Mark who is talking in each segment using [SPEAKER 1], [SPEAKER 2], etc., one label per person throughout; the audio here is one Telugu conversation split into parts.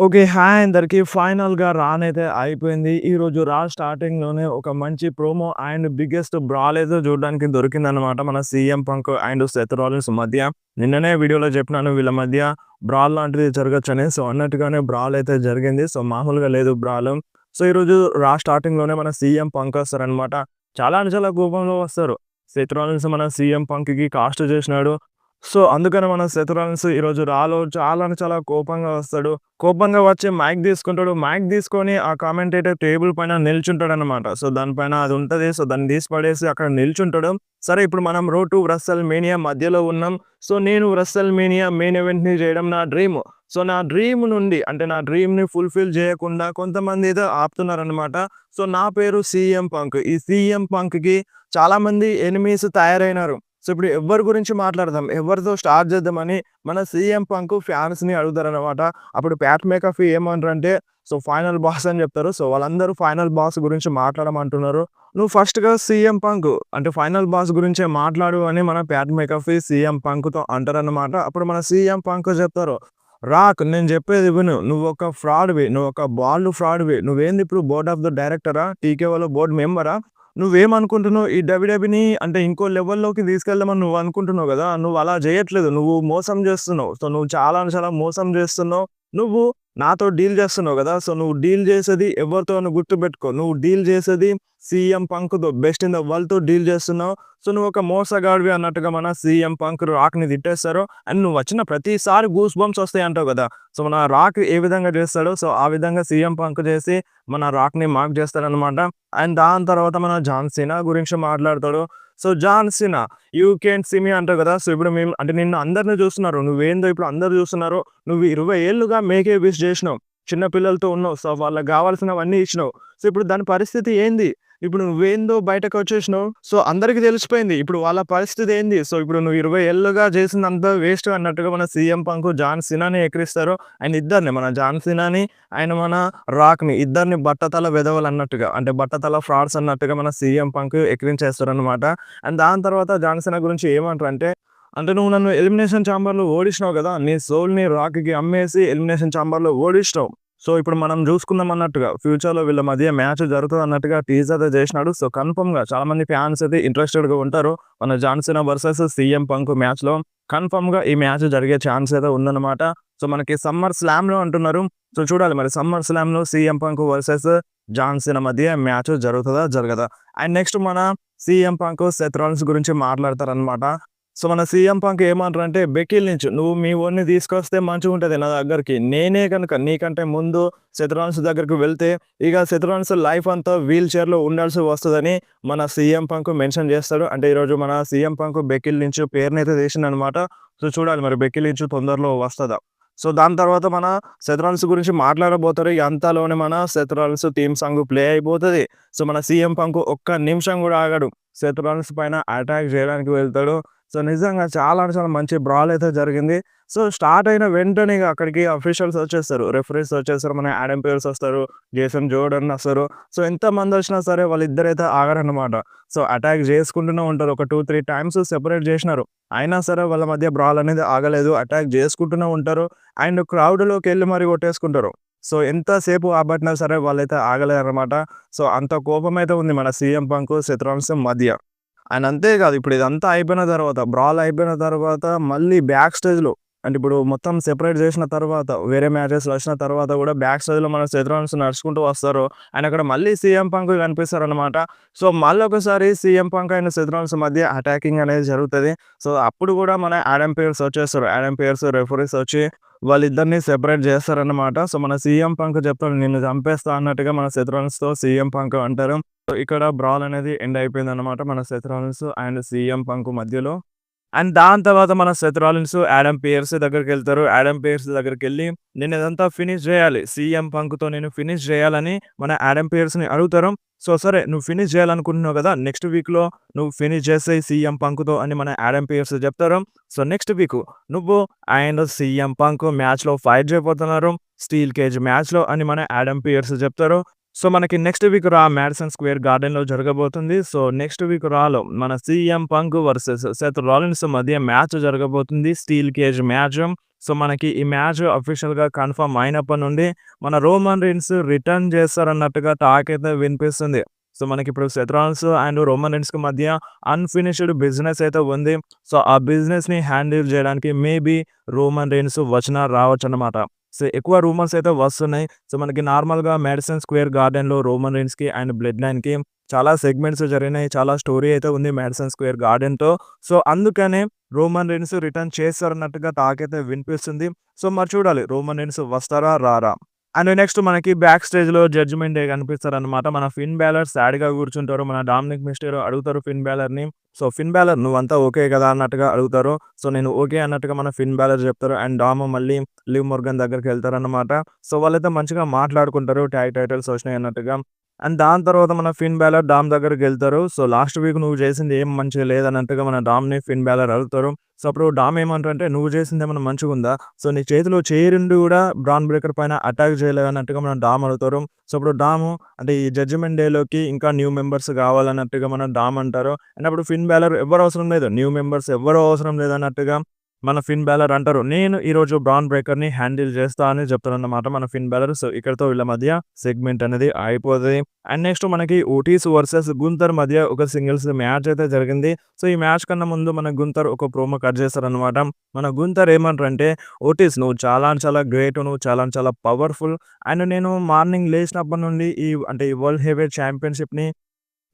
[SPEAKER 1] ఓకే. హాయ్ అందరికి. ఫైనల్‌గా రానైతే అయిపోయింది. ఈరోజు స్టార్టింగ్‌లోనే ఒక మంచి ప్రోమో అండ్ బిగ్గెస్ట్ బ్రాల్ అయితే చూడడానికి దొరికిందనమాట. మన CM punk and Seth Rollins మధ్య. నిన్ననే వీడియోలో చెప్పినాను వీళ్ళ మధ్య బ్రాల్ లాంటిది జరగొచ్చని. సో, అన్నట్టుగానే బ్రాల్ అయితే జరిగింది. సో, మామూలుగా లేదు బ్రాల్. సో, ఈరోజు స్టార్టింగ్‌లోనే మన సీఎం పంక్ వస్తారనమాట. చాలా అంటే చాలా కోపంలో వస్తారు. సెత్ రాలిన్స్ మన సీఎం పంక్‌కి కాస్ట్ చేసినాడు. సో, అందుకని మన సెత్ రాలిన్స్ ఈరోజు చాలా అంటే చాలా కోపంగా వస్తాడు. కోపంగా వచ్చి మైక్ తీసుకుంటాడు. మైక్ తీసుకొని ఆ కామెంటేటర్ టేబుల్ పైన నిల్చుంటాడనమాట. సో, దానిపైన అది ఉంటది. సో, దాన్ని తీసి పడేసి అక్కడ నిల్చుంటాడు. సరే ఇప్పుడు మనం రోడ్ టు వ్రెస్సెల్ మేనియా మధ్యలో ఉన్నాం. సో, నేను వ్రెస్సెల్ మేనియా మెయిన్ ఈవెంట్‌ని చేయడం నా డ్రీమ్. సో, నా డ్రీమ్ నుండి అంటే నా డ్రీమ్‌ని ఫుల్‌ఫిల్ చేయకుండా కొంతమంది ఏదో ఆపుతున్నారనమాట. సో, నా పేరు సీఎం పంక్. ఈ సీఎం పంక్‌కి చాలామంది ఎనిమీస్ తయారైనారు. సో, ఇప్పుడు ఎవ్వరి గురించి మాట్లాడదాం? ఎవరితో స్టార్ట్ చేద్దామని మన సీఎం పంక్ ఫ్యాన్స్‌ని అడుగుతారనమాట. అప్పుడు ప్యాట్ మేకఫీ ఏమంటారంటే, సో, ఫైనల్ బాస్ అని చెప్తారు. సో, వాళ్ళందరూ ఫైనల్ బాస్ గురించి మాట్లాడమంటున్నారు. నువ్వు ఫస్ట్‌గా సీఎం పంక్ అంటే ఫైనల్ బాస్ గురించే మాట్లాడు అని మన ప్యాట్ మేకఫీ సీఎం పంక్‌తో అంటారనమాట. అప్పుడు మన సీఎం పంక్ చెప్తారు, రాక్ నేను చెప్పేది విను. నువ్వొక ఫ్రాడ్‌వి. నువ్వొక బాల్డ్ ఫ్రాడ్‌వి. నువ్వేంది ఇప్పుడు బోర్డ్ ఆఫ్ ద డైరెక్టరా? టీకేఓలో బోర్డ్ మెంబరా? నువ్వేమనుకుంటున్నావు? ఈ డబ్ల్యూడబ్ల్యూఈని అంటే ఇంకో లెవెల్‌లోకి తీసుకెళ్దామని నువ్వు అనుకుంటున్నావు గదా! నువ్వు అలా జేయట్లేదు. నువ్వు మోసం జేస్తున్నావు. సో, నువ్వు చాలా అంటే చాలా మోసం జేస్తున్నావు. నువ్వు నాతో డీల్ జేస్తున్నావు గదా! సో, నువ్వు డీల్ జేసేది ఎవరితో అని గుర్తుపెట్టుకో. నువ్వు డీల్ జేసేది సీఎం పంక్‌తో బెస్ట్ ఇన్ ద వరల్డ్‌తో డీల్ జేస్తున్నావు. సో, నువ్వొక మోసగాడివి అన్నట్టుగా మన సీఎం పంక్ రాక్‌ని తిట్టేస్తారు. అండ్ నువ్వొచ్చిన ప్రతిసారి గూస్ బంప్స్ వస్తాయంటావు గదా! సో, మన రాక్ ఏ విధంగా జేస్తాడో సో, ఆ విధంగా సీఎం పంక్ జేసి మన రాక్‌ని మార్క్ జేస్తాడనమాట. అండ్ దాని తర్వాత మన జాన్ సీనా గురించి మాట్లాడతాడు. So, John Cena you can't see me అంటావు కదా! సో, ఇప్పుడు మేము అంటే నిన్ను అందరిని చూస్తున్నారు. నువ్వేందో ఇప్పుడు అందరూ చూస్తున్నారు. నువ్వు 20 ఏళ్లుగా మేకే విష్ జేసినావు. చిన్న పిల్లలతో ఉన్నావు. సో, వాళ్ళకి గావాల్సినవన్నీ ఇచ్చినావు. సో, ఇప్పుడు దాని పరిస్థితి ఏంది? ఇప్పుడు నువ్వేందో బయటకొచ్చేసినావు. సో, అందరికి తెలిసిపోయింది. ఇప్పుడు వాళ్ళ పరిస్థితి ఏంది? సో, ఇప్పుడు నువ్వు 20 ఏళ్లుగా చేసిందంతా వేస్ట్ అన్నట్టుగా మన సీఎం పంక్ జాన్ సీనాని ఎక్కిరిస్తారు. అండ్ ఇద్దరిని మన జాన్ సీనాని అండ్ మన రాక్‌ని ఇద్దరిని బట్టతల వెధవలన్నట్టుగా అంటే బట్టతల ఫ్రాడ్స్ అన్నట్టుగా మన సీఎం పంక్ ఎక్కిరించేస్తారనమాట. అండ్ దాని తర్వాత జాన్ సీనా గురించి ఏమంటారంటే, అంటే "నువ్వు నన్ను ఎలిమినేషన్ చాంబర్‌లో ఓడించినావు గదా! నీ సోల్‌ని రాక్‌కి అమ్మేసి ఎలిమినేషన్ చాంబర్‌లో ఓడించినావు. సో, ఇప్పుడు మనం జూసుకుందాం అన్నట్టుగా ఫ్యూచర్‌లో వీళ్ళ మధ్య మ్యాచ్ జరుగుతదన్నట్టుగా టీజర్ అయితే జేసినాడు. సో, కన్ఫర్మ్‌గా చాలా మంది ఫ్యాన్స్ అయితే ఇంట్రెస్టెడ్‌గా ఉంటారు. మన John Cena versus CM Punk మ్యాచ్‌లో కన్ఫర్మ్‌గా ఈ మ్యాచ్ జరిగే ఛాన్స్ అయితే ఉందన్నమాట. సో, మనకి సమ్మర్ స్లామ్‌లో అంటున్నారు. సో, చూడాలి మరి సమ్మర్ స్లామ్‌లో CM Punk versus John Cena మధ్య మ్యాచ్ జరుగుతదా? జరగదా? అండ్ నెక్స్ట్ మన సీఎం పంక్ సెత్ రాలిన్స్ గురించి మాట్లాడతారనమాట. సో, మన సీఎం పంక్ ఏమంటారంటే, "బెక్కీ లించ్ నువ్వు మీ వోడిని తీసుకొస్తే మంచిగుంటది నా దగ్గరికి. నేనే గనుక నీకంటే ముందు సెత్ రాలిన్స్ దగ్గరికి వెళ్తే, ఇక సెత్ రాలిన్స్ లైఫ్ అంతా వీల్ చైర్‌లో ఉండాల్సి వస్తదని" మన సీఎం పంక్ మెన్షన్ చేస్తాడు. అంటే ఈరోజు మన సీఎం పంక్ బెక్కీ లించ్ పేరునైతే తీసిండనమాట. సో, చూడాలి మరి బెక్కీ లించ్ తొందరలో వస్తదా? సో, దాని తర్వాత మన సెత్ రాలిన్స్ గురించి మాట్లాడబోతారు. ఇగ అంతలోనే మన Seth Rollins theme song play అయిపోతది. సో, మన సీఎం పంక్ ఒక్క నిమిషం గూడా ఆగడు. సెత్ రాలిన్స్ పైన అటాక్ జేయడానికి వెళ్తాడు. సో, నిజంగా చాలా అంటే చాలా మంచి బ్రాల్ అయితే జరిగింది. సో, స్టార్ట్ అయిన వెంటనే ఇగ అక్కడికి అఫీషియల్స్ వచ్చేస్తారు. రెఫరీస్ వచ్చేస్తారు. మన యాడమ్ పియర్స్ వస్తారు. జేసన్ జోర్డన్ వస్తారు. సో, ఎంతమందొచ్చినా సరే వాళ్ళిద్దరైతే ఆగరనమాట. సో, అటాక్ జేసుకుంటూనే ఉంటారు. ఒక 2, 3 టైమ్స్ సెపరేట్ జేసినారు. అయినా సరే వాళ్ళ మధ్య బ్రాల్ అనేది ఆగలేదు. అటాక్ జేసుకుంటూనే ఉంటారు. అండ్ క్రౌడ్‌లోకెళ్ళి మరి కొట్టేసుకుంటారు. సో, ఎంతసేపు ఆపట్నా సరే వాళ్ళైతే ఆగలేరనమాట. సో, అంత కోపమైతే ఉంది మన సీఎం పంక్, సెత్ రాలిన్స్ మధ్య. అండ్ అంతేకాదు ఇప్పుడు ఇదంతా అయిపోయిన తర్వాత, బ్రాల్ అయిపోయిన తర్వాత మళ్ళీ బ్యాక్ స్టేజ్‌లో అంటే ఇప్పుడు మొత్తం సెపరేట్ చేసిన తర్వాత, వేరే మ్యాచెస్‌లో వచ్చిన తర్వాత కూడా బ్యాక్ స్టేజ్‌లో మన సెత్ రాలిన్స్ నడుచుకుంటూ వస్తారు. అండ్ అక్కడ మళ్ళీ సీఎం పంక్ కనిపిస్తారనమాట. సో, మళ్ళొకసారి CM punk and Seth Rollins మధ్య అటాకింగ్ అనేది జరుగుతది. సో, అప్పుడు కూడా మన యాడమ్ పియర్స్ వచ్చేస్తారు. యాడమ్ పియర్స్, రెఫరీస్ వచ్చి వాళ్ళిద్దరిని సెపరేట్ చేస్తారనమాట. సో, మన సీఎం పంక్ చెప్తాడు నిన్ను చంపేస్తా అన్నట్టుగా మన సెత్ రాలిన్స్‌తో సీఎం పంక్ అంటారు. సో, ఇక్కడ బ్రాల్ అనేది ఎండ్ అయిపోయిందనమాట. మన Seth Rollins and CM Punk మధ్యలో. అండ్ దాని తర్వాత మన సెత్ రాలిన్స్ యాడమ్ పియర్స్ దగ్గరికెళ్తారు. యాడమ్ పియర్స్ దగ్గరికెళ్ళి నేను ఇదంతా ఫినిష్ జేయాలి. సీఎం పంక్‌తో నేను ఫినిష్ జేయాలని మన యాడమ్ పియర్స్‌ని అడుగుతారు. సో, సరే నువ్వు ఫినిష్ జేయాలనుకుంటున్నావు గదా! నెక్స్ట్ వీక్‌లో నువ్వు ఫినిష్ చేసేయి సీఎం పంక్‌తో అని మన యాడమ్ పియర్స్ చెప్తారు. సో, నెక్స్ట్ వీకు నువ్వు అండ్ సీఎం పంక్ మ్యాచ్‌లో ఫైట్ జేయబోతున్నారు. స్టీల్ కేజ్ మ్యాచ్‌లో అని మన యాడమ్ పియర్స్ చెప్తారు. సో, మనకి next week raw 'Madison Square గార్డెన్‌లో' జరగబోతుంది. సో, నెక్స్ట్ వీక్ రాలో మన 'CM Punk versus Seth Rollins' మధ్య మ్యాచ్ జరగబోతుంది. Steel cage match. సో, మనకి ఈ మ్యాచ్ అఫీషియల్‌గా కన్ఫర్మ్ అయినప్పటి నుండి మన 'రోమన్ రీన్స్' రిటర్న్ చేస్తారన్నట్టుగా టాక్ అయితే వినిపిస్తుంది. సో, మనకిప్పుడు 'సెత్ రాలిన్స్' అండ్ 'రోమన్ రీన్స్‌కి' మధ్య అన్‌ఫినిష్డ్ బిజినెస్ అయితే ఉంది. సో, ఆ బిజినెస్‌ని హ్యాండిల్ చేయడానికి మేబీ 'రోమన్ రీన్స్' వచ్చినా రావచ్చన్నమాట. సో, ఎక్కువ రూమర్స్ అయితే వస్తున్నాయి. సో, మనకి నార్మల్‌గా 'మాడిసన్ స్క్వేర్ గార్డెన్‌లో' 'రోమన్ రీన్స్‌కి' అండ్ 'బ్లడ్ లైన్‌కి' చాలా సెగ్మెంట్స్ జరిగినాయి. చాలా స్టోరీ అయితే ఉంది 'మాడిసన్ స్క్వేర్ గార్డెన్‌తో'. సో, అందుకనే 'రోమన్ రీన్స్' రిటర్న్ చేస్తారన్నట్టుగా టాక్ అయితే వినిపిస్తుంది. సో, మరి చూడాలి 'రోమన్ రీన్స్' వస్తారా? రారా? అండ్ నెక్స్ట్ మనకి బ్యాక్ స్టేజ్‌లో జడ్జ్‌మెంట్ డే కనిపిస్తారనమాట. మన 'ఫిన్ బాలర్' సాడ్‌గా కూర్చుంటారు. మన 'డామినిక్ మిస్టేరో' అడుగుతారు 'ఫిన్ బాలర్‌ని'. సో, 'ఫిన్ బాలర్ నువ్వంతా ఓకే కదా!' అన్నట్టుగా అడుగుతారు. సో, నేను ఓకే అన్నట్టుగా మన 'ఫిన్ బాలర్' చెప్తారు. అండ్ డామ్ మళ్ళీ లివ్ మొర్గన్ దగ్గరికెళ్తారనమాట. సో, వాళ్ళైతే మంచిగా మాట్లాడుకుంటారు టైటిల్స్ వచ్చినాయి అన్నట్టుగా. అండ్ దాని తర్వాత మన 'ఫిన్ బాలర్' డామ్ దగ్గరికెళ్తారు. సో, లాస్ట్ వీక్ నువ్వు చేసింది ఏం మంచిగా లేదన్నట్టుగా మన డామ్‌ని 'ఫిన్ బాలర్' అడుగుతారు. సో, అప్పుడు డామ్ ఏమంటారంటే, "నువ్వు చేసిందేమన్నా మంచిగుందా? సో, నీ చేతిలో చేయుండి గూడా బ్రాన్ బ్రేకర్ పైన అటాక్ చేయలేదన్నట్టుగా" మన డామ్ అడుగుతారు. సో, అప్పుడు డాము అంటే ఈ జడ్జ్‌మెంట్ డేలోకి ఇంకా న్యూ మెంబర్స్ కావాలన్నట్టుగా మన డామ్ అంటారు. అండ్ అప్పుడు 'ఫిన్ బాలర్' ఎవ్వరు అవసరం లేదు. న్యూ మెంబర్స్ ఎవ్వరు అవసరం లేదన్నట్టుగా మన 'ఫిన్ బాలర్' అంటారు. "నేను ఈరోజు బ్రాన్ బ్రేకర్‌ని హ్యాండిల్ చేస్తా" అని చెప్తారన్నమాట మన 'ఫిన్ బాలర్'. సో, ఇక్కడితో వీళ్ళ మధ్య సెగ్మెంట్ అనేది అయిపోతది. అండ్ నెక్స్ట్ మనకి 'ఓటీస్' వర్సెస్ 'గుంతర్' మధ్య ఒక సింగిల్స్ మ్యాచ్ అయితే జరిగింది. సో, ఈ మ్యాచ్ కన్నా ముందు మన 'గుంతర్' ఒక ప్రోమో కట్ చేస్తారనమాట. మన 'గుంతర్' ఏమంటారంటే, "ఓటీస్ నువ్వు చాలా అంటే చాలా గ్రేట్. నువ్వు చాలా అంటే చాలా పవర్‌ఫుల్. అండ్ నేను మార్నింగ్ లేచినప్పటి నుండి ఈ వరల్డ్ హెవీవెయిట్ ఛాంపియన్‌షిప్‌ని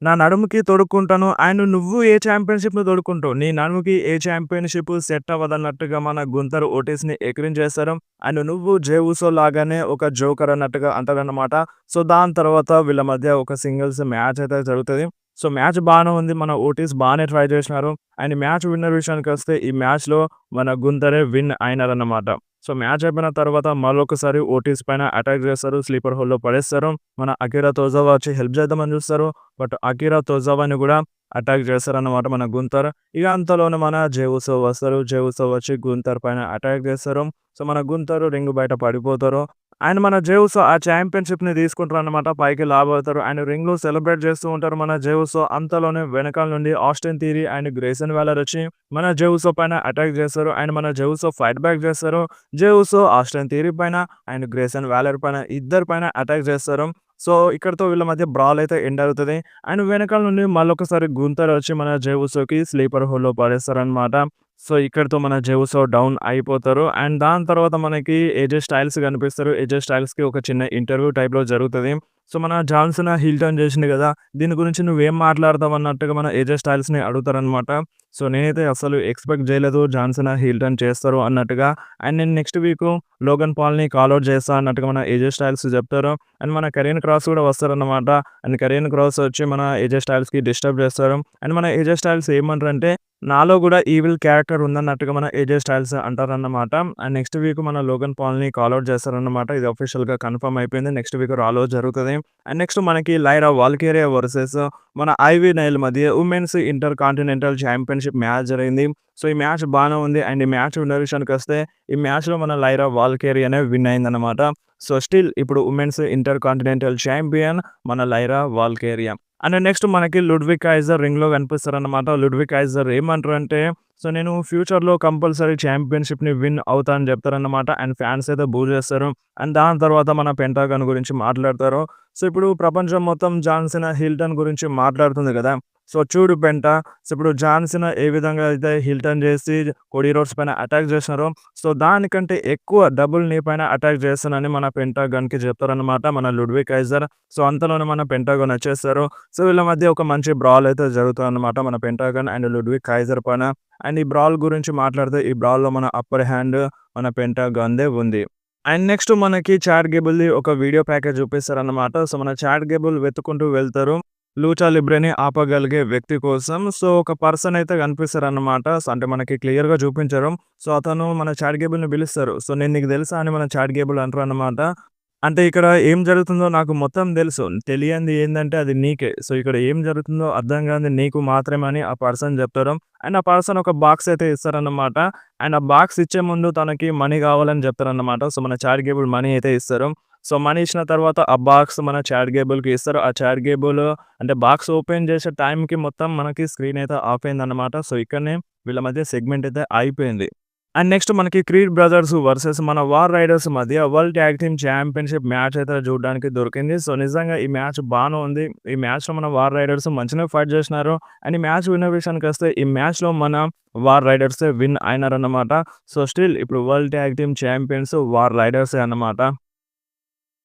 [SPEAKER 1] నా నడుముకి తొడుక్కుంటాను. అండ్ నువ్వు ఏ ఛాంపియన్‌షిప్‌ని తొడుక్కుంటావు. నీ నడుముకి ఏ ఛాంపియన్‌షిప్ సెట్ అవ్వదన్నట్టుగా" మన 'గుంతర్' ఓటీస్‌ని ఎక్కిరించేస్తారు. అండ్ "నువ్వు 'జే ఉసో' లాగానే ఒక జోకర్" అన్నట్టుగా అంటారన్నమాట. సో, దాని తర్వాత వీళ్ళ మధ్య ఒక సింగిల్స్ మ్యాచ్ అయితే జరుగుతది. సో, మ్యాచ్ బానే ఉంది. మన ఓటీస్ బానే ట్రై చేసినారు. అండ్ మ్యాచ్ విన్నర్ విషయానికొస్తే ఈ మ్యాచ్‌లో మన 'గుంతరే' విన్ అయినారన్నమాట. సో, మ్యాచ్ అయిపోయిన తర్వాత మరొకసారి ఓటీస్ పైన అటాక్ చేస్తారు. స్లీపర్ హోల్‌లో పడేస్తారు. మన 'అకిరా తోజావా' వచ్చి హెల్ప్ చేద్దామని చూస్తారు. బట్ 'అకిరా తోజావాని' కూడా అటాక్ చేస్తారన్నమాట మన 'గుంతర్'. ఇక అంతలోనే మన 'జే ఉసో' వస్తారు. 'జే ఉసో' వచ్చి 'గుంతర్' పైన అటాక్ చేస్తారు. సో, మన 'గుంతర్' రింగ్ బయట పడిపోతారు. అండ్ మన 'జే ఉసో' ఆ ఛాంపియన్‌షిప్‌ని తీసుకుంటారన్నమాట. పైకి లాగవుతారు. అండ్ రింగ్‌లో సెలబ్రేట్ చేస్తూ ఉంటారు మన 'జే ఉసో'. అంతలోనే వెనకాల నుండి 'Austin theory' and 'gracing Waller' వచ్చి మన 'జే ఉసో' పైన అటాక్ చేస్తారు. అండ్ మన 'జే ఉసో' ఫైట్ బ్యాక్ చేస్తారు. 'జే ఉసో' 'ఆస్టిన్ థియరీ' పైన అండ్ 'గ్రేసన్ వాలర్' పైన ఇద్దరి పైన అటాక్ చేస్తారు. సో, ఇక్కడితో వీళ్ళ మధ్య బ్రాల్ అయితే ఎండ్ అవుతది. అండ్ వెనకాల నుండి మళ్ళొకసారి 'గుంతర్' వచ్చి మన 'జే ఉసో'కి స్లీపర్ హోల్‌లో పడేస్తారనమాట. సో, ఇక్కడితో మన 'జే ఉసో' డౌన్ అయిపోతారు. అండ్ దాని తర్వాత మనకి 'ఏజే స్టైల్స్' కనిపిస్తారు. 'ఏజే స్టైల్స్‌కి' ఒక చిన్న ఇంటర్వ్యూ టైప్‌లో జరుగుతది. సో, మన 'జాన్ సీనా' హీల్ టర్న్ చేసిండు గదా! దీని గురించి నువ్వేం మాట్లాడతావు అన్నట్టుగా మన 'ఏజే స్టైల్స్‌ని' అడుగుతారనమాట. సో, నేనైతే అసలు ఎక్స్‌పెక్ట్ చేయలేదు 'జాన్ సీనా' హీల్ టర్న్ చేస్తారు అన్నట్టుగా. అండ్ నేను నెక్స్ట్ వీకు 'లోగన్ పాల్‌ని కాల్ ఔట్ చేస్తా' అన్నట్టుగా మన 'ఏజే స్టైల్స్' చెప్తారు. అండ్ మన 'కరీన్ క్రాస్' కూడా వస్తారన్నమాట. అండ్ 'కరీన్ క్రాస్' వచ్చి మన 'ఏజే స్టైల్స్‌కి' డిస్టర్బ్ చేస్తారు. అండ్ మన 'ఏజే స్టైల్స్' ఏమంటారంటే, నాలో గూడా ఈవిల్ క్యారెక్టర్ ఉందన్నట్టుగా మన 'ఏజే స్టైల్స్' అంటారన్నమాట. అండ్ నెక్స్ట్ వీక్ మన 'లోగన్ పాల్‌ని' కాల్ ఔట్ చేస్తారన్నమాట. ఇది అఫీషియల్‌గా కన్ఫర్మ్ అయిపోయింది. నెక్స్ట్ వీక్ రాలో జరుగుతది. అండ్ నెక్స్ట్ మనకి 'లైరా వాల్కిరియా' వర్సెస్ మన 'ఐవీ నైల్' మధ్య women's intercontinental championship match జరిగింది. సో, ఈ మ్యాచ్ బానే ఉంది. అండ్ ఈ మ్యాచ్ విన్నర్ విషయానికొస్తే ఈ మ్యాచ్‌లో మన 'లైరా వాల్కిరియానే' విన్ అయిందన్నమాట. సో, స్టిల్ ఇప్పుడు ఉమెన్స్ ఇంటర్ కాంటినెంటల్ ఛాంపియన్ మన 'లైరా వాల్కిరియా'. అండ్ నెక్స్ట్ మనకి 'లుడ్విగ్ కైజర్' రింగ్‌లో కనిపిస్తారన్నమాట. 'లుడ్విగ్ కైజర్' ఏమంటారంటే, సో, నేను ఫ్యూచర్‌లో కంపల్సరీ ఛాంపియన్‌షిప్‌ని విన్ అవుతా అని చెప్తారన్నమాట. అండ్ ఫ్యాన్స్ అయితే బూ చేస్తారు. అండ్ దాని తర్వాత మన 'పెంటాగాన్' గురించి మాట్లాడతారు. సో, ఇప్పుడు ప్రపంచం మొత్తం 'జాన్ సీనా' హీల్ టర్న్ గురించి మాట్లాడుతుంది గదా! సో, చూడు పెంటా. సో, ఇప్పుడు 'జాన్ సీనా' ఏ విధంగా అయితే హీల్ టర్న్ చేసి 'కోడీ రోడ్స్' పైన అటాక్ చేసినారో, సో, దానికంటే ఎక్కువ డబుల్ నీ పైన అటాక్ చేస్తానని మన 'పెంటాగాన్‌కి' చెప్తారన్నమాట మన 'లుడ్విగ్ కైజర్'. సో, అంతలోనే మన 'పెంటాగాన్' వచ్చేస్తారు. సో, వీళ్ళ మధ్య ఒక మంచి బ్రాల్ అయితే జరుగుతదన్నమాట మన 'పెంటాగాన్' అండ్ 'లుడ్విగ్ కైజర్' పైన. అండ్ ఈ బ్రాల్ గురించి మాట్లాడితే ఈ బ్రాల్‌లో మన అప్పర్ హ్యాండ్ మన 'పెంటాగాన్‌దే ఉంది. అండ్ నెక్స్ట్ మనకి 'చాడ్ గేబుల్‌ది' ఒక వీడియో ప్యాకేజ్ చూపిస్తారన్నమాట. సో, మన 'చాడ్ గేబుల్' వెతుక్కుంటూ వెళ్తారు. లూచా లిబ్రేని ఆపగలిగే వ్యక్తి కోసం. సో, ఒక పర్సన్ అయితే కనిపిస్తారన్నమాట. సో, అంటే మనకి క్లియర్‌గా చూపించరు. సో, అతను మన 'చాడ్ గేబుల్‌ని' పిలుస్తారు. సో, "నేను నీకు తెలుసా?" అని మన 'చాడ్ గేబుల్' అంటారన్నమాట. అంటే ఇక్కడ ఏం జరుగుతుందో నాకు మొత్తం తెలుసు. తెలియంది ఏందంటే అది నీకే. సో, ఇక్కడ ఏం జరుగుతుందో అర్థం కానిది నీకు మాత్రమే అని ఆ పర్సన్ చెప్తారు. అండ్ ఆ పర్సన్ ఒక బాక్స్ అయితే ఇస్తారన్నమాట. అండ్ ఆ బాక్స్ ఇచ్చే ముందు తనకి మనీ కావాలని చెప్తారన్నమాట. సో, మన 'చాడ్ గేబుల్' మనీ అయితే ఇస్తారు. సో, మనీ ఇచ్చిన తర్వాత ఆ బాక్స్ మన చాట్ గేబుల్‌కి ఇస్తారు. ఆ చాట్ గేబుల్ అంటే బాక్స్ ఓపెన్ చేసే టైంకి మొత్తం మనకి స్క్రీన్ అయితే ఆఫ్ అయిందన్నమాట. సో, ఇక్కడనే వీళ్ళ మధ్య సెగ్మెంట్ అయితే అయిపోయింది. అండ్ నెక్స్ట్ మనకి 'క్రీడ్ బ్రదర్స్' వర్సెస్ మన 'వార్ రైడర్స్' మధ్య world tag team championship match అయితే చూడడానికి దొరికింది. సో, నిజంగా ఈ మ్యాచ్ బానే ఉంది. ఈ మ్యాచ్‌లో మన 'వార్ రైడర్స్' మంచిగానే ఫైట్ చేసినారు. అండ్ ఈ మ్యాచ్ విన్నర్ విషయానికొస్తే ఈ మ్యాచ్‌లో మన 'వార్ రైడర్సే' విన్ అయినారన్నమాట. సో, స్టిల్ ఇప్పుడు world tag team champions 'War రైడర్సే' అన్నమాట.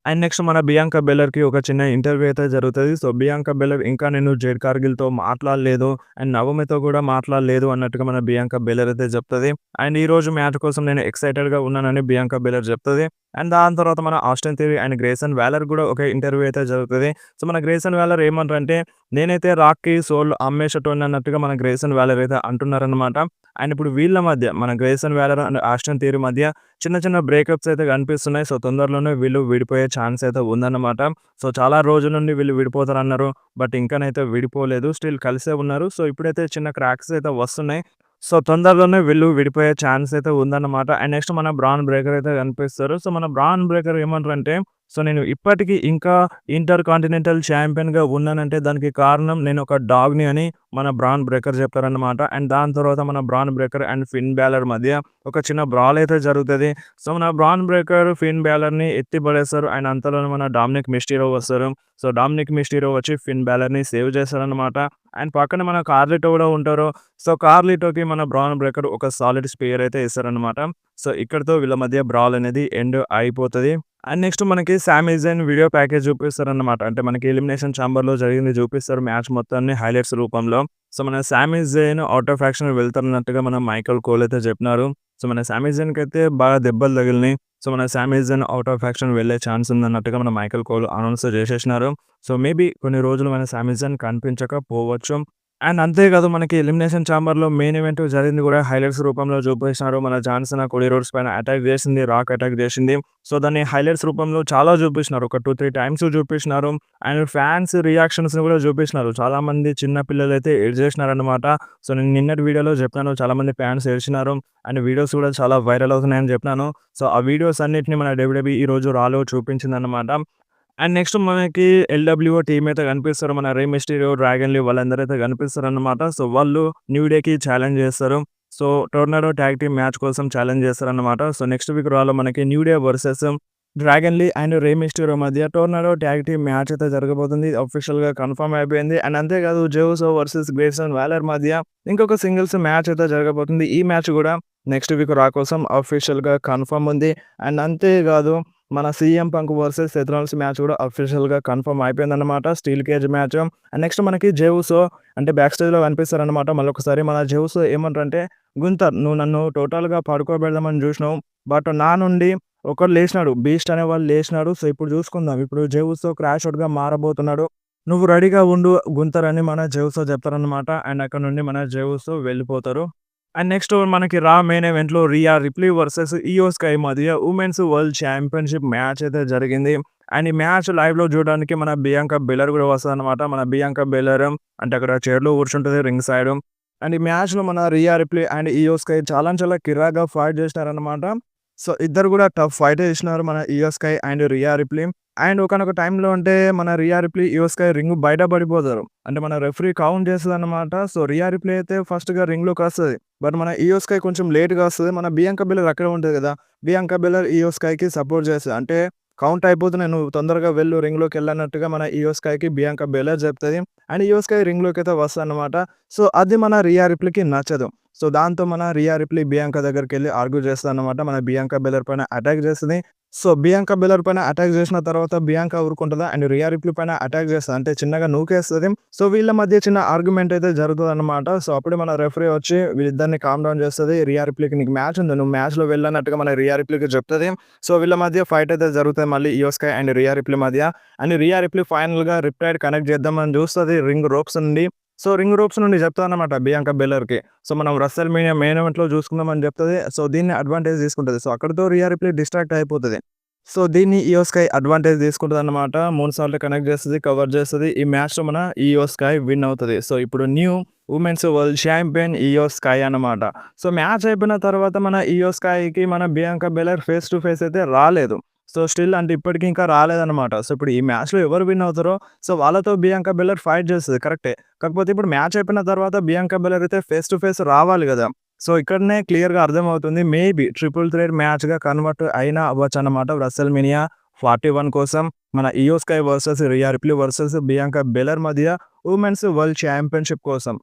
[SPEAKER 1] అండ్ నెక్స్ట్ మన 'బియాంకా బెల్లర్‌కి' ఒక చిన్న ఇంటర్వ్యూ అయితే జరుగుతది. సో, 'బియాంకా బెల్లర్' ఇంకా నేను 'జేడ్ కార్గిల్‌తో' మాట్లాడలేదు. అండ్ 'నవమితో' కూడా మాట్లాడలేదు అన్నట్టుగా మన 'బియాంకా బెల్లర్' అయితే చెప్తది. అండ్ ఈరోజు మ్యాచ్ కోసం నేను ఎక్సైటెడ్‌గా ఉన్నానని 'బియాంకా బెల్లర్' చెప్తది. అండ్ దాని తర్వాత మన 'Austin theory' and 'gracing Waller' కూడా ఒక ఇంటర్వ్యూ అయితే జరుగుతది. సో, మన 'గ్రేసన్ వాలర్' ఏమంటారంటే, నేనైతే 'రాక్‌కి సోల్ అమ్మేసేటోడిని' అన్నట్టుగా మన 'గ్రేసన్ వాలర్' అయితే అంటున్నారన్నమాట. అండ్ ఇప్పుడు వీళ్ళ మధ్య మన 'gracing Waller' and 'Austin theory' మధ్య చిన్న చిన్న బ్రేకప్స్ అయితే కనిపిస్తున్నాయి. సో, తొందరలోనే వీళ్ళు విడిపోయే ఛాన్స్ అయితే ఉందన్నమాట. సో, చాలా రోజుల నుండి వీళ్ళు విడిపోతారన్నారు. బట్ ఇంకనైతే విడిపోలేదు. స్టిల్ కలిసే ఉన్నారు. సో, ఇప్పుడైతే చిన్న క్రాక్స్ అయితే వస్తున్నాయి. సో, తొందరలోనే వీళ్ళు విడిపోయే ఛాన్స్ అయితే ఉందన్నమాట. అండ్ నెక్స్ట్ మన 'బ్రాన్ బ్రేకర్' అయితే కనిపిస్తారు. సో, మన 'బ్రాన్ బ్రేకర్' ఏమంటారంటే, సో, నేను ఇప్పటికి ఇంకా ఇంటర్ కాంటినెంటల్ ఛాంపియన్‌గా ఉన్నానంటే దానికి కారణం నేను ఒక డాగ్‌ని అని మన 'బ్రాన్ బ్రేకర్' చెప్పారన్నమాట. అండ్ దాని తర్వాత మన 'బ్రాన్ బ్రేకర్' అండ్ 'ఫిన్ బాలర్' మధ్య ఒక చిన్న బ్రాల్ అయితే జరుగుతది. సో, మన 'బ్రాన్ బ్రేకర్' 'ఫిన్ బాలర్‌ని ఎత్తి పడేస్తారు. అండ్ అంతలోనే మన 'డామినిక్ మిస్టీరియో' వస్తారు. సో, 'డామినిక్ మిస్టీరియో' వచ్చి 'ఫిన్ బాలర్‌ని సేవ్ చేస్తారన్నమాట. అండ్ పక్కన మన 'కార్లిటో' కూడా ఉంటారు. సో, 'కార్లిటో'కి మన 'బ్రాన్ బ్రేకర్' ఒక సాలిడ్ స్పియర్ అయితే ఇస్తారన్నమాట. సో, ఇక్కడితో వీళ్ళ మధ్య బ్రాల్ అనేది ఎండ్ అయిపోతది. అండ్ నెక్స్ట్ మనకి 'సామీ జైన్' వీడియో ప్యాకేజ్ చూపిస్తారన్నమాట. అంటే మనకి ఎలిమినేషన్ చాంబర్‌లో జరిగింది చూపిస్తారు మ్యాచ్ మొత్తాన్ని హైలైట్స్ రూపంలో. సో, మన 'Sami Zayn' out of action వెళ్తున్నట్టుగా మన 'మైకెల్ కోల్' అయితే చెప్పినారు. సో, మన 'సామీ జైన్‌కైతే బాగా దెబ్బలు తగిలినాయి. సో, మన 'Sami Zayn' out of action వెళ్ళే ఛాన్స్ ఉందన్నట్టుగా మన 'మైకెల్ కోల్' అనౌన్స్ చేసేసినారు. సో, మేబీ కొన్ని రోజులు మన 'సామీ జైన్' కనిపించకపోవచ్చు. అండ్ అంతే కాదు మనకి ఎలిమినేషన్ చాంబర్‌లో మెయిన్ ఈవెంట్ జరిగింది కూడా హైలైట్స్ రూపంలో చూపించినారు. మన జాన్సన్ ఆ కోడీ రోడ్స్ పైన అటాక్ చేసింది. రాక్ అటాక్ చేసింది. సో, దాన్ని హైలైట్స్ రూపంలో చాలా చూపించినారు. ఒక 2, 3 టైమ్స్ చూపించినారు. అండ్ ఫ్యాన్స్ రియాక్షన్స్‌ని కూడా చూపించినారు. చాలామంది చిన్న పిల్లలైతే ఏడ్చేసినారన్నమాట. సో, నేను నిన్నటి వీడియోలో చెప్పాను. చాలామంది ఫ్యాన్స్ ఏడ్చినారు. అండ్ వీడియోస్ కూడా చాలా వైరల్ అవుతున్నాయని చెప్పినాను. సో, ఆ వీడియోస్ అన్నిటిని మన డబ్ల్యూడబ్ల్యూఈ ఈరోజు రాలో చూపించిందన్నమాట. అండ్ నెక్స్ట్ మనకి ఎల్‌డబ్ల్యూఓ టీమ్ అయితే కనిపిస్తారు. మన 'రే మిస్టీరియో', 'డ్రాగన్ లీ' వాళ్ళందరూ అయితే కనిపిస్తారన్నమాట. సో, వాళ్ళు న్యూ డేకి ఛాలెంజ్ చేస్తారు. So, tornado tag team match కోసం ఛాలెంజ్ చేస్తారన్నమాట. సో, నెక్స్ట్ వీక్ రాలో మనకి New Day versus 'Dragon Lee' and 'Rey Mysterio' మధ్య టోర్నడో ట్యాగ్ టీమ్ మ్యాచ్ అయితే జరగబోతుంది. అఫీషియల్‌గా కన్ఫర్మ్ అయిపోయింది. అండ్ అంతేకాదు 'జెఉసో వర్సెస్ గ్రేసన్ వాలర్' మధ్య ఇంకొక సింగిల్స్ మ్యాచ్ అయితే జరగబోతుంది. ఈ మ్యాచ్ కూడా నెక్స్ట్ వీక్ రా కోసం అఫీషియల్‌గా కన్ఫర్మ్ ఉంది. అండ్ అంతేకాదు మన 'CM Punk versus Seth Rollins' match కూడా అఫీషియల్‌గా కన్ఫర్మ్ అయిపోయిందన్నమాట. Steel cage match. And next మనకి 'జెఉసో' అంటే బ్యాక్ స్టేజ్‌లో కనిపిస్తారన్నమాట. మళ్ళొకసారి మన 'జెఉసో' ఏమంటారంటే, "గుంతర్ నువ్వు నన్ను టోటల్‌గా పడుకోబెడదామని చూసినావు. బట్ నా నుండి ఒకడు లేచినాడు. బీస్ట్ అనేవాడు లేచినాడు. సో, ఇప్పుడు చూసుకుందాం. ఇప్పుడు 'జెఉసో' క్రాష్ ఔట్‌గా మారబోతున్నాడు. నువ్వు రెడీగా ఉండు గుంతర్" అని మన 'జెఉసో' చెప్తారన్నమాట. అండ్ అక్కడ నుండి మన 'జెఉసో' వెళ్ళిపోతారు. అండ్ నెక్స్ట్ మనకి రా మెయిన్ ఈవెంట్‌లో 'రియా రిప్లీ' వర్సెస్ 'ఇయో స్కై' మధ్య ఉమెన్స్ వరల్డ్ ఛాంపియన్‌షిప్ మ్యాచ్ అయితే జరిగింది. అండ్ ఈ మ్యాచ్ లైవ్‌లో చూడడానికి మన 'బియాంకా బెలర్' కూడా వస్తదన్నమాట. మన 'బియాంకా బెలర్' అంటే అక్కడ చైర్‌లో కూర్చుంటది రింగ్ సైడ్. అండ్ ఈ మ్యాచ్‌లో మన 'Rhea Ripley' and 'Iyo sky' చాలా కిరాక్‌గా ఫైట్ చేసినారన్నమాట. సో, ఇద్దరు కూడా టఫ్ ఫైటే ఇచ్చినారు మన 'Iyo Sky' and 'Rhea Ripley'. And ఒకానొక టైంలో అంటే మన 'రియా రిప్లీ', 'ఇయో స్కై' రింగ్ బయట పడిపోతారు. అంటే మన రెఫరీ కౌంట్ చేస్తదన్నమాట. సో, 'రియా రిప్లీ' అయితే ఫస్ట్‌గా రింగ్‌లోకొస్తది. బట్ మన 'ఇయో స్కై' కొంచెం లేట్‌గా వస్తది. మన 'బియాంకా బెలర్' అక్కడే ఉంటది కదా! 'బియాంకా బెలర్' 'ఇయో స్కై'కి సపోర్ట్ చేస్తది. అంటే కౌంట్ అయిపోతున్నాయి. నువ్వు తొందరగా వెళ్ళు రింగ్‌లోకెళ్ళన్నట్టుగా మన 'ఇయో స్కై'కి 'బియాంకా బెలర్' చెప్తది. అండ్ 'ఇయో స్కై' రింగ్‌లోకైతే వస్తదన్నమాట. సో, అది మన 'రియా రిప్లీకి' నచ్చదు. సో, దాంతో మన 'రియా రిప్లీ' 'బియాంకా' దగ్గరికెళ్ళి ఆర్గ్యూ చేస్తదన్నమాట. మన 'బియాంకా బెలర్' పైన అటాక్ చేస్తది. సో, 'బియాంకా బెలర్' పైన అటాక్ చేసిన తర్వాత 'బియాంకా' ఊరుకుంటదా? అండ్ 'రియా రిప్లీ' పైన అటాక్ చేస్తది. అంటే చిన్నగా నూకేస్తది. సో, వీళ్ళ మధ్య చిన్న ఆర్గ్యుమెంట్ అయితే జరుగుతదన్నమాట. సో, అప్పుడే మన రెఫరీ వచ్చి వీళ్ళిద్దరిని కామ్ డౌన్ చేస్తది. 'రియా రిప్లీకి' నీకు మ్యాచ్ ఉంది. నువ్వు మ్యాచ్‌లో వెళ్ళన్నట్టుగా మన 'రియా రిప్లీకి' చెప్తది. సో, వీళ్ళ మధ్య ఫైట్ అయితే జరుగుతది మళ్ళీ 'ఇయో స్కై' అండ్ 'రియా రిప్లీ' మధ్య. అండ్ 'రియా రిప్లీ' ఫైనల్‌గా రిప్టైడ్ కనెక్ట్ చేద్దామని చూస్తది రింగ్ రోప్స్ నుండి. సో, రింగ్ రోప్స్ నుండి చెప్తదన్నమాట 'బియాంకా బెలర్‌కి.' సో, మనం 'రస్సెల్ మేనియా' మెయిన్ ఈవెంట్‌లో చూసుకుందామని చెప్తది. సో, దీన్ని అడ్వాంటేజ్ తీసుకుంటది. సో, అక్కడితో 'రియా రిప్లీ' డిస్ట్రాక్ట్ అయిపోతది. సో, దీన్ని 'ఇయో స్కై' అడ్వాంటేజ్ తీసుకుంటదన్నమాట. 3 సార్లు కనెక్ట్ చేస్తది, కవర్ చేస్తది. ఈ మ్యాచ్‌లో మన 'ఇయో స్కై' విన్ అవుతది. సో, ఇప్పుడు new women's world champion 'Iyo Sky' అన్నమాట. సో, మ్యాచ్ అయిపోయిన తర్వాత మన 'ఇయో స్కై'కి మన 'Bianca Belair' face to face అయితే రాలేదు. సో, స్టిల్ అంటే ఇప్పటికి ఇంకా రాలేదనమాట. సో, ఇప్పుడు ఈ మ్యాచ్‌లో ఎవరు విన్ అవుతారో సో, వాళ్ళతో బియాంకా బెల్లర్ ఫైట్ చేస్తది కరెక్టే. కాకపోతే ఇప్పుడు మ్యాచ్ అయిపోయిన తర్వాత బియాంకా బెల్లర్ అయితే ఫేస్ టు ఫేస్ రావాలి గదా! సో, ఇక్కడనే క్లియర్‌గా అర్థమవుతుంది. మేబీ ట్రిపుల్ థ్రెట్ మ్యాచ్‌గా కన్వర్ట్ అయినా అవ్వచ్చన్నమాట. రెసల్‌మేనియా 41 కోసం మన Iyo sky versus Riya రిప్లీ versus Bianca బెల్లర్ మధ్య వుమెన్స్ వరల్డ్ ఛాంపియన్‌షిప్ కోసం.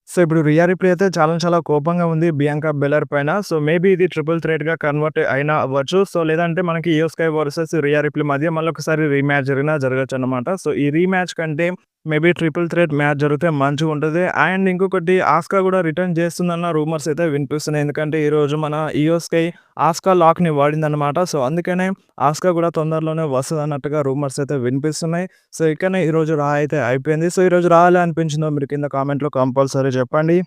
[SPEAKER 1] సో, ఇప్పుడు రియా రిప్లీ అయితే చాలా చాలా కోపంగా ఉంది బియాంకా బెల్లర్ పైన. సో, మేబీ ఇది ట్రిపుల్ థ్రెట్‌గా కన్వర్ట్ అయినా అవ్వచ్చు. సో, లేదంటే మనకి ఇయో స్కై వర్సెస్ రియా రిప్లీ మధ్య మళ్ళొకసారి రీమ్యాచ్ జరిగినా జరగొచ్చన్నమాట. సో, ఈ రీమ్యాచ్ కంటే మేబీ ట్రిపుల్ థ్రెట్ మ్యాచ్ జరిగితే మంచిగుంటది. అండ్ ఇంకొకటి ఆస్కా గూడా రిటర్న్ చేస్తుందన్న రూమర్స్ అయితే వినిపిస్తున్నాయి. ఎందుకంటే ఈరోజు మన ఇయో స్కై ఆస్కా లాక్‌ని వాడిందన్నమాట. సో, అందుకనే ఆస్కా గూడా తొందరలోనే వస్తదన్నట్టుగా రూమర్స్ అయితే వినిపిస్తున్నాయి. సో, ఇకనే ఈరోజు రా అయితే అయిపోయింది. సో, ఈరోజు రా ఎలా అనిపించిందో మీరు కింద కామెంట్‌లో కంపల్సరీ చెప్పండి.